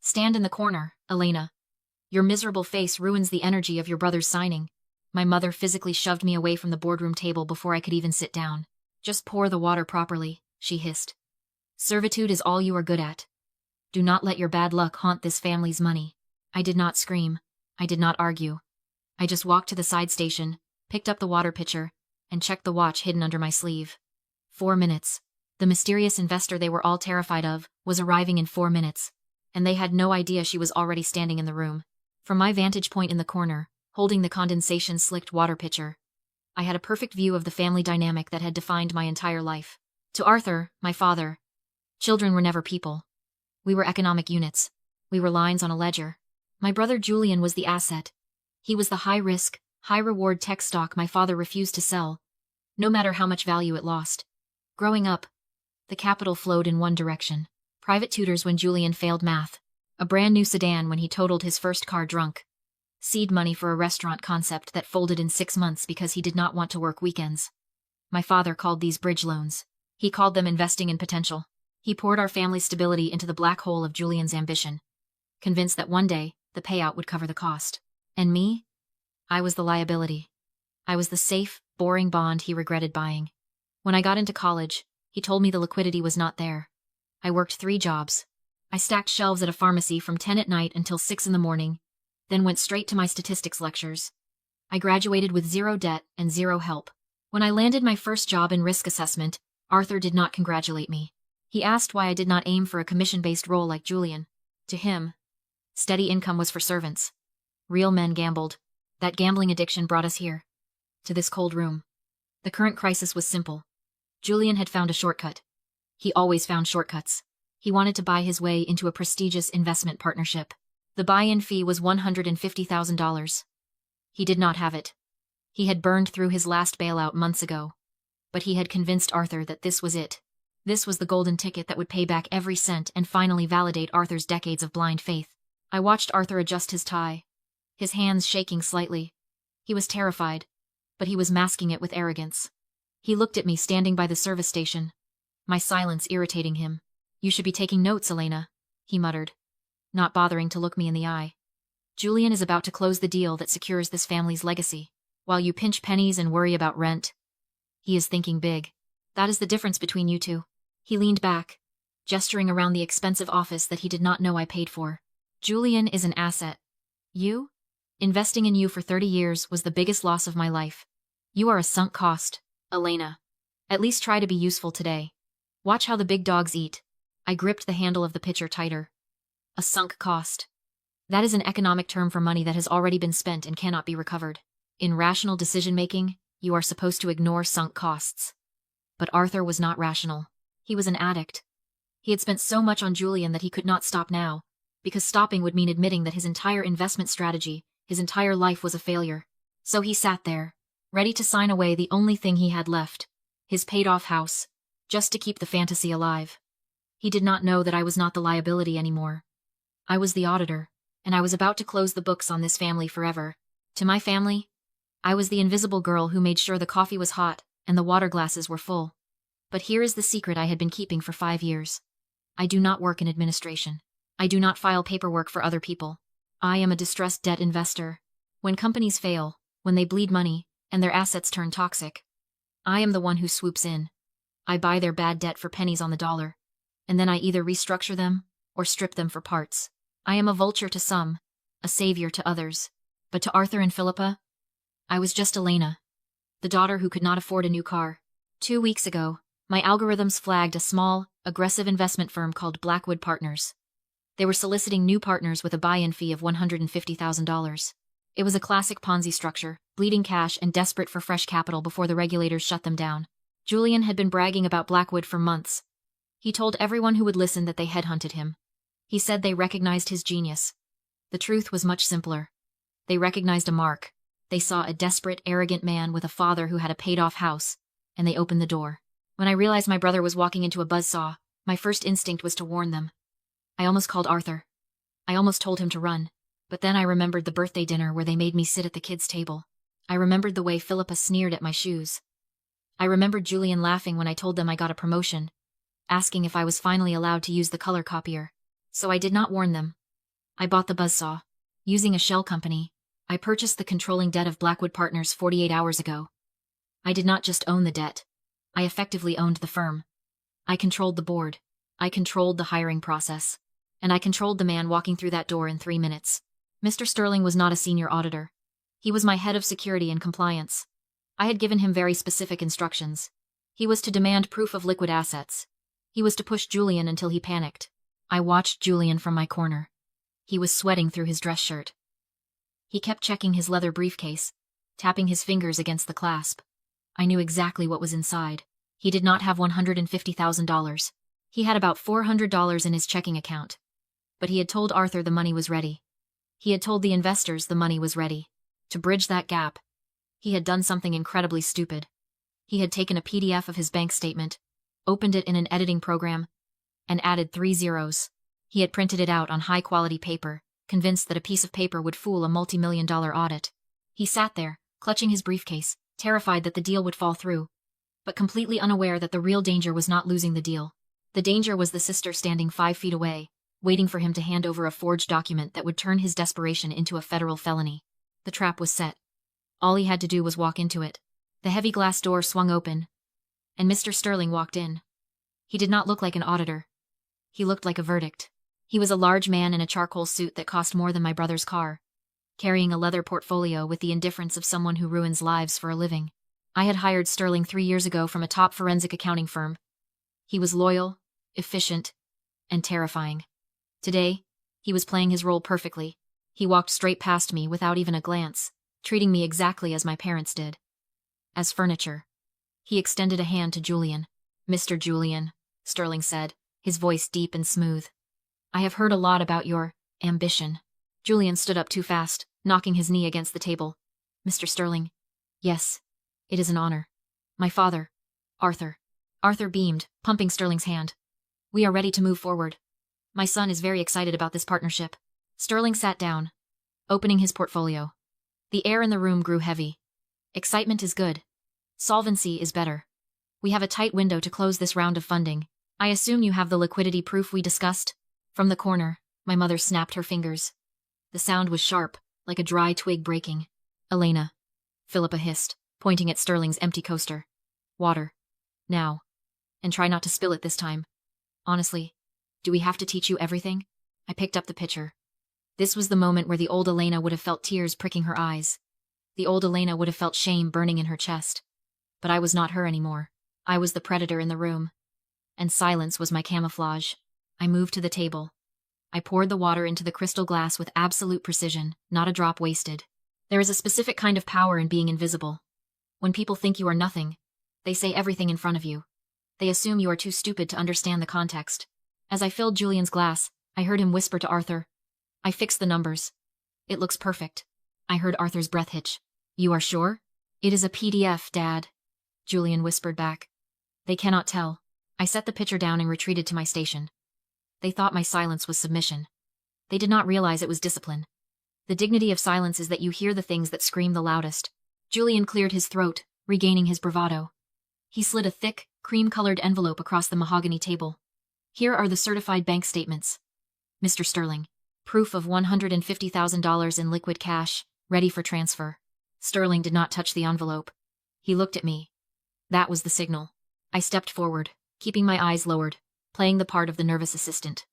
Stand in the corner, Elena. Your miserable face ruins the energy of your brother's signing. My mother physically shoved me away from the boardroom table before I could even sit down. Just pour the water properly, she hissed. Servitude is all you are good at. Do not let your bad luck haunt this family's money. I did not scream. I did not argue. I just walked to the side station, picked up the water pitcher, and checked the watch hidden under my sleeve. 4 minutes. The mysterious investor they were all terrified of was arriving in 4 minutes, and they had no idea she was already standing in the room. From my vantage point in the corner, holding the condensation-slicked water pitcher, I had a perfect view of the family dynamic that had defined my entire life. To Arthur, my father, children were never people. We were economic units. We were lines on a ledger. My brother Julian was the asset. He was the high-risk, high-reward tech stock my father refused to sell, no matter how much value it lost. Growing up, the capital flowed in one direction. Private tutors when Julian failed math, a brand new sedan when he totaled his first car drunk, seed money for a restaurant concept that folded in 6 months because he did not want to work weekends. My father called these bridge loans. He called them investing in potential. He poured our family's stability into the black hole of Julian's ambition, convinced that one day, the payout would cover the cost. And me? I was the liability. I was the safe, boring bond he regretted buying. When I got into college, he told me the liquidity was not there. I worked 3 jobs. I stacked shelves at a pharmacy from 10 at night until 6 in the morning, then went straight to my statistics lectures. I graduated with 0 debt and 0 help. When I landed my first job in risk assessment, Arthur did not congratulate me. He asked why I did not aim for a commission-based role like Julian. To him, steady income was for servants. Real men gambled. That gambling addiction brought us here, to this cold room. The current crisis was simple. Julian had found a shortcut. He always found shortcuts. He wanted to buy his way into a prestigious investment partnership. The buy-in fee was $150,000. He did not have it. He had burned through his last bailout months ago. But he had convinced Arthur that this was it. This was the golden ticket that would pay back every cent and finally validate Arthur's decades of blind faith. I watched Arthur adjust his tie, his hands shaking slightly. He was terrified, but he was masking it with arrogance. He looked at me standing by the service station, my silence irritating him. You should be taking notes, Elena, he muttered, not bothering to look me in the eye. Julian is about to close the deal that secures this family's legacy. While you pinch pennies and worry about rent, he is thinking big. That is the difference between you two. He leaned back, gesturing around the expensive office that he did not know I paid for. Julian is an asset. You? Investing in you for 30 years was the biggest loss of my life. You are a sunk cost, Elena. At least try to be useful today. Watch how the big dogs eat. I gripped the handle of the pitcher tighter. A sunk cost. That is an economic term for money that has already been spent and cannot be recovered. In rational decision-making, you are supposed to ignore sunk costs. But Arthur was not rational. He was an addict. He had spent so much on Julian that he could not stop now, because stopping would mean admitting that his entire investment strategy, his entire life was a failure. So he sat there, ready to sign away the only thing he had left, his paid-off house, just to keep the fantasy alive. He did not know that I was not the liability anymore. I was the auditor, and I was about to close the books on this family forever. To my family, I was the invisible girl who made sure the coffee was hot and the water glasses were full. But here is the secret I had been keeping for 5 years. I do not work in administration. I do not file paperwork for other people. I am a distressed debt investor. When companies fail, when they bleed money, and their assets turn toxic, I am the one who swoops in. I buy their bad debt for pennies on the dollar, and then I either restructure them or strip them for parts. I am a vulture to some, a savior to others. But to Arthur and Philippa, I was just Elena, the daughter who could not afford a new car. 2 weeks ago, my algorithms flagged a small, aggressive investment firm called Blackwood Partners. They were soliciting new partners with a buy-in fee of $150,000. It was a classic Ponzi structure, bleeding cash and desperate for fresh capital before the regulators shut them down. Julian had been bragging about Blackwood for months. He told everyone who would listen that they headhunted him. He said they recognized his genius. The truth was much simpler. They recognized a mark. They saw a desperate, arrogant man with a father who had a paid-off house, and they opened the door. When I realized my brother was walking into a buzzsaw, my first instinct was to warn them. I almost called Arthur. I almost told him to run. But then I remembered the birthday dinner where they made me sit at the kids' table. I remembered the way Philippa sneered at my shoes. I remembered Julian laughing when I told them I got a promotion, asking if I was finally allowed to use the color copier. So I did not warn them. I bought the buzzsaw. Using a shell company, I purchased the controlling debt of Blackwood Partners 48 hours ago. I did not just own the debt. I effectively owned the firm. I controlled the board. I controlled the hiring process. And I controlled the man walking through that door in 3 minutes. Mr. Sterling was not a senior auditor. He was my head of security and compliance. I had given him very specific instructions. He was to demand proof of liquid assets. He was to push Julian until he panicked. I watched Julian from my corner. He was sweating through his dress shirt. He kept checking his leather briefcase, tapping his fingers against the clasp. I knew exactly what was inside. He did not have $150,000. He had about $400 in his checking account. But he had told Arthur the money was ready. He had told the investors the money was ready. To bridge that gap, he had done something incredibly stupid. He had taken a PDF of his bank statement, opened it in an editing program, and added 3 zeros. He had printed it out on high-quality paper, convinced that a piece of paper would fool a multi-million-dollar audit. He sat there, clutching his briefcase, terrified that the deal would fall through, but completely unaware that the real danger was not losing the deal. The danger was the sister standing 5 feet away, waiting for him to hand over a forged document that would turn his desperation into a federal felony. The trap was set. All he had to do was walk into it. The heavy glass door swung open, and Mr. Sterling walked in. He did not look like an auditor. He looked like a verdict. He was a large man in a charcoal suit that cost more than my brother's car, carrying a leather portfolio with the indifference of someone who ruins lives for a living. I had hired Sterling 3 years ago from a top forensic accounting firm. He was loyal, efficient, and terrifying. Today, he was playing his role perfectly. He walked straight past me without even a glance, treating me exactly as my parents did. As furniture. He extended a hand to Julian. "Mr. Julian," Sterling said, his voice deep and smooth. "I have heard a lot about your ambition." Julian stood up too fast, knocking his knee against the table. "Mr. Sterling." "Yes, it is an honor. My father, Arthur." Arthur beamed, pumping Sterling's hand. "We are ready to move forward. My son is very excited about this partnership." Sterling sat down, opening his portfolio. The air in the room grew heavy. "Excitement is good. Solvency is better. We have a tight window to close this round of funding. I assume you have the liquidity proof we discussed?" From the corner, my mother snapped her fingers. The sound was sharp, like a dry twig breaking. "Elena," Philippa hissed, pointing at Sterling's empty coaster. "Water. Now. And try not to spill it this time. Honestly, do we have to teach you everything?" I picked up the pitcher. This was the moment where the old Elena would have felt tears pricking her eyes. The old Elena would have felt shame burning in her chest. But I was not her anymore. I was the predator in the room. And silence was my camouflage. I moved to the table. I poured the water into the crystal glass with absolute precision, not a drop wasted. There is a specific kind of power in being invisible. When people think you are nothing, they say everything in front of you. They assume you are too stupid to understand the context. As I filled Julian's glass, I heard him whisper to Arthur, "I fixed the numbers. It looks perfect." I heard Arthur's breath hitch. "You are sure?" "It is a PDF, Dad," Julian whispered back. "They cannot tell." I set the pitcher down and retreated to my station. They thought my silence was submission. They did not realize it was discipline. The dignity of silence is that you hear the things that scream the loudest. Julian cleared his throat, regaining his bravado. He slid a thick, cream-colored envelope across the mahogany table. "Here are the certified bank statements. Mr. Sterling. Proof of $150,000 in liquid cash, ready for transfer." Sterling did not touch the envelope. He looked at me. That was the signal. I stepped forward, keeping my eyes lowered, playing the part of the nervous assistant.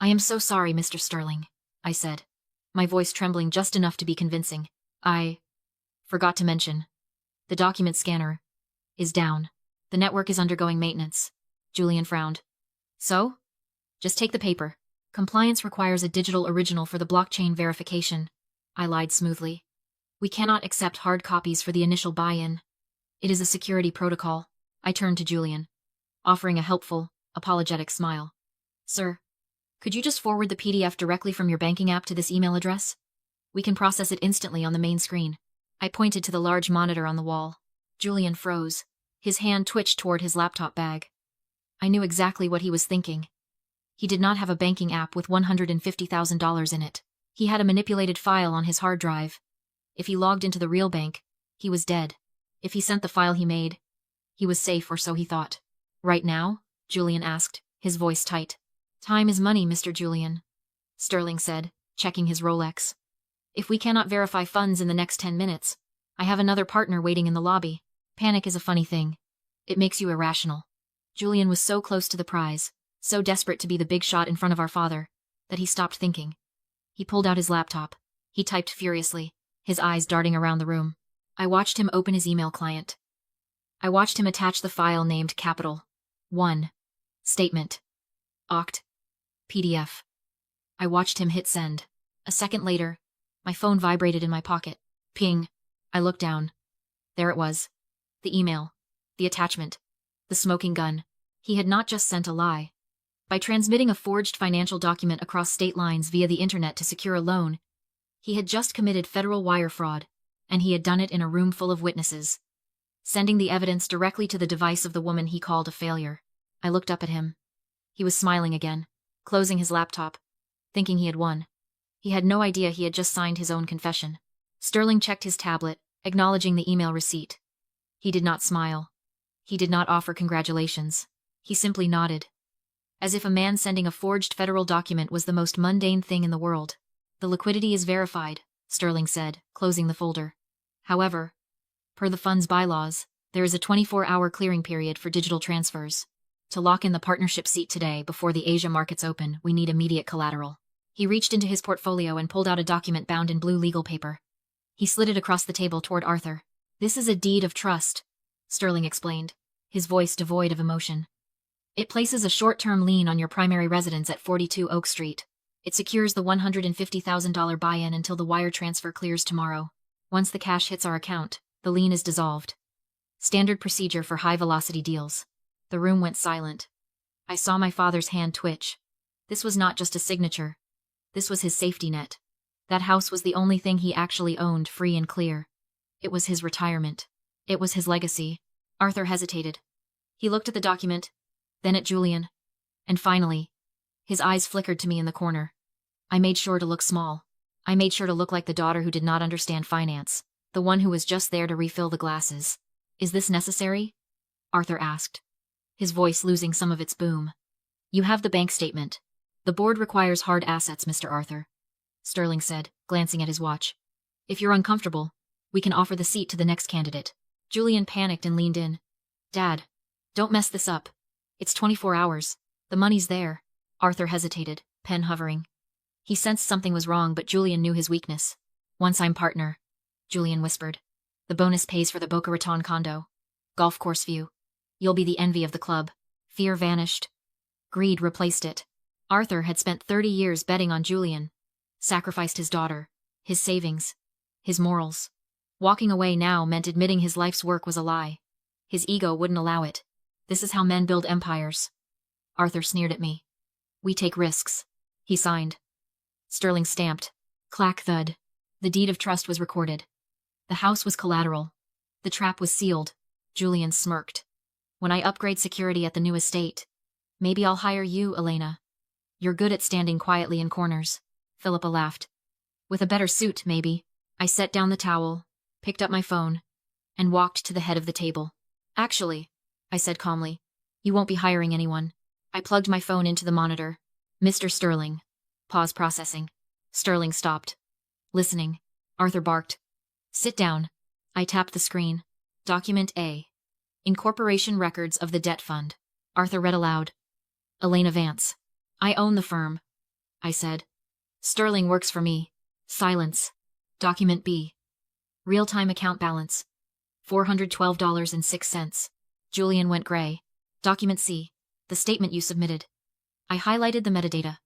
"I am so sorry, Mr. Sterling," I said, my voice trembling just enough to be convincing. "I forgot to mention. The document scanner is down. The network is undergoing maintenance." Julian frowned. "So? Just take the paper. Compliance requires a digital original for the blockchain verification." I lied smoothly. "We cannot accept hard copies for the initial buy-in. It is a security protocol." I turned to Julian, offering a helpful, apologetic smile. "Sir, could you just forward the PDF directly from your banking app to this email address? We can process it instantly on the main screen." I pointed to the large monitor on the wall. Julian froze. His hand twitched toward his laptop bag. I knew exactly what he was thinking. He did not have a banking app with $150,000 in it. He had a manipulated file on his hard drive. If he logged into the real bank, he was dead. If he sent the file he made, he was safe, or so he thought. "Right now?" Julian asked, his voice tight. "Time is money, Mr. Julian," Sterling said, checking his Rolex. If we cannot verify funds in the next 10 minutes, I have another partner waiting in the lobby. Panic is a funny thing. It makes you irrational. Julian was so close to the prize, so desperate to be the big shot in front of our father, that he stopped thinking. He pulled out his laptop. He typed furiously, his eyes darting around the room. I watched him open his email client. I watched him attach the file named Capital 1. Statement. Oct. PDF. I watched him hit send. A second later, my phone vibrated in my pocket. Ping. I looked down. There it was. The email. The attachment. The smoking gun. He had not just sent a lie. By transmitting a forged financial document across state lines via the internet to secure a loan, he had just committed federal wire fraud, and he had done it in a room full of witnesses, sending the evidence directly to the device of the woman he called a failure. I looked up at him. He was smiling again, closing his laptop, thinking he had won. He had no idea he had just signed his own confession. Sterling checked his tablet, acknowledging the email receipt. He did not smile. He did not offer congratulations. He simply nodded, as if a man sending a forged federal document was the most mundane thing in the world. The liquidity is verified, Sterling said, closing the folder. However, per the fund's bylaws, there is a 24-hour clearing period for digital transfers. To lock in the partnership seat today before the Asia markets open, we need immediate collateral. He reached into his portfolio and pulled out a document bound in blue legal paper. He slid it across the table toward Arthur. This is a deed of trust, Sterling explained, his voice devoid of emotion. It places a short-term lien on your primary residence at 42 Oak Street. It secures the $150,000 buy-in until the wire transfer clears tomorrow. Once the cash hits our account, the lien is dissolved. Standard procedure for high-velocity deals. The room went silent. I saw my father's hand twitch. This was not just a signature. This was his safety net. That house was the only thing he actually owned, free and clear. It was his retirement. It was his legacy. Arthur hesitated. He looked at the document, then at Julian, and finally, his eyes flickered to me in the corner. I made sure to look small. I made sure to look like the daughter who did not understand finance, the one who was just there to refill the glasses. Is this necessary? Arthur asked, his voice losing some of its boom. You have the bank statement. The board requires hard assets, Mr. Arthur, Sterling said, glancing at his watch. If you're uncomfortable, we can offer the seat to the next candidate. Julian panicked and leaned in. Dad, don't mess this up. It's 24 hours. The money's there. Arthur hesitated, pen hovering. He sensed something was wrong, but Julian knew his weakness. Once I'm partner, Julian whispered. The bonus pays for the Boca Raton condo. Golf course view. You'll be the envy of the club. Fear vanished. Greed replaced it. Arthur had spent 30 years betting on Julian. Sacrificed his daughter, his savings, his morals. Walking away now meant admitting his life's work was a lie. His ego wouldn't allow it. This is how men build empires. Arthur sneered at me. We take risks. He signed. Sterling stamped. Clack thud. The deed of trust was recorded. The house was collateral. The trap was sealed. Julian smirked. When I upgrade security at the new estate, maybe I'll hire you, Elena. You're good at standing quietly in corners. Philippa laughed. With a better suit, maybe. I set down the towel, picked up my phone, and walked to the head of the table. Actually, I said calmly, you won't be hiring anyone. I plugged my phone into the monitor. Mr. Sterling. Pause processing. Sterling stopped. Listening. Arthur barked. Sit down. I tapped the screen. Document A. Incorporation records of the debt fund. Arthur read aloud. Elena Vance. I own the firm, I said. Sterling works for me. Silence. Document B. Real-time account balance. $412.06. Julian went gray. Document C. The statement you submitted. I highlighted the metadata.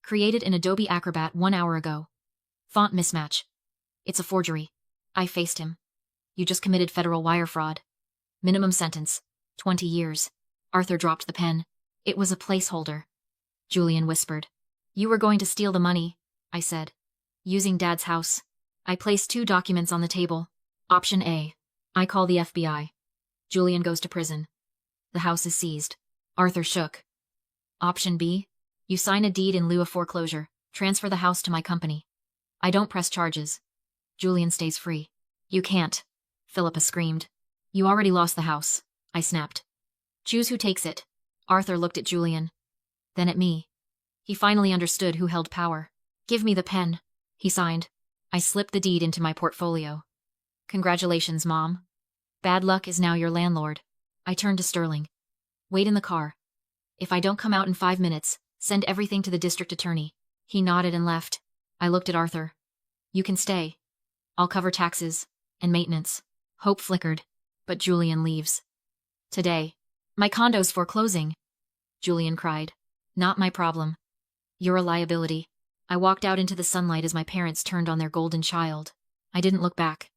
Created in Adobe Acrobat 1 hour ago. Font mismatch. It's a forgery. I faced him. You just committed federal wire fraud. Minimum sentence. 20 years. Arthur dropped the pen. It was a placeholder. Julian whispered. You were going to steal the money, I said. Using Dad's house. I placed 2 documents on the table. Option A. I call the FBI. Julian goes to prison. The house is seized. Arthur shook. Option B. You sign a deed in lieu of foreclosure. Transfer the house to my company. I don't press charges. Julian stays free. You can't. Philippa screamed. You already lost the house. I snapped. Choose who takes it. Arthur looked at Julian. Then at me. He finally understood who held power. Give me the pen, he signed. I slipped the deed into my portfolio. Congratulations, Mom. Bad luck is now your landlord. I turned to Sterling. Wait in the car. If I don't come out in 5 minutes, send everything to the district attorney. He nodded and left. I looked at Arthur. You can stay. I'll cover taxes and maintenance. Hope flickered, but Julian leaves. Today. My condo's foreclosing. Julian cried. Not my problem. You're a liability. I walked out into the sunlight as my parents turned on their golden child. I didn't look back.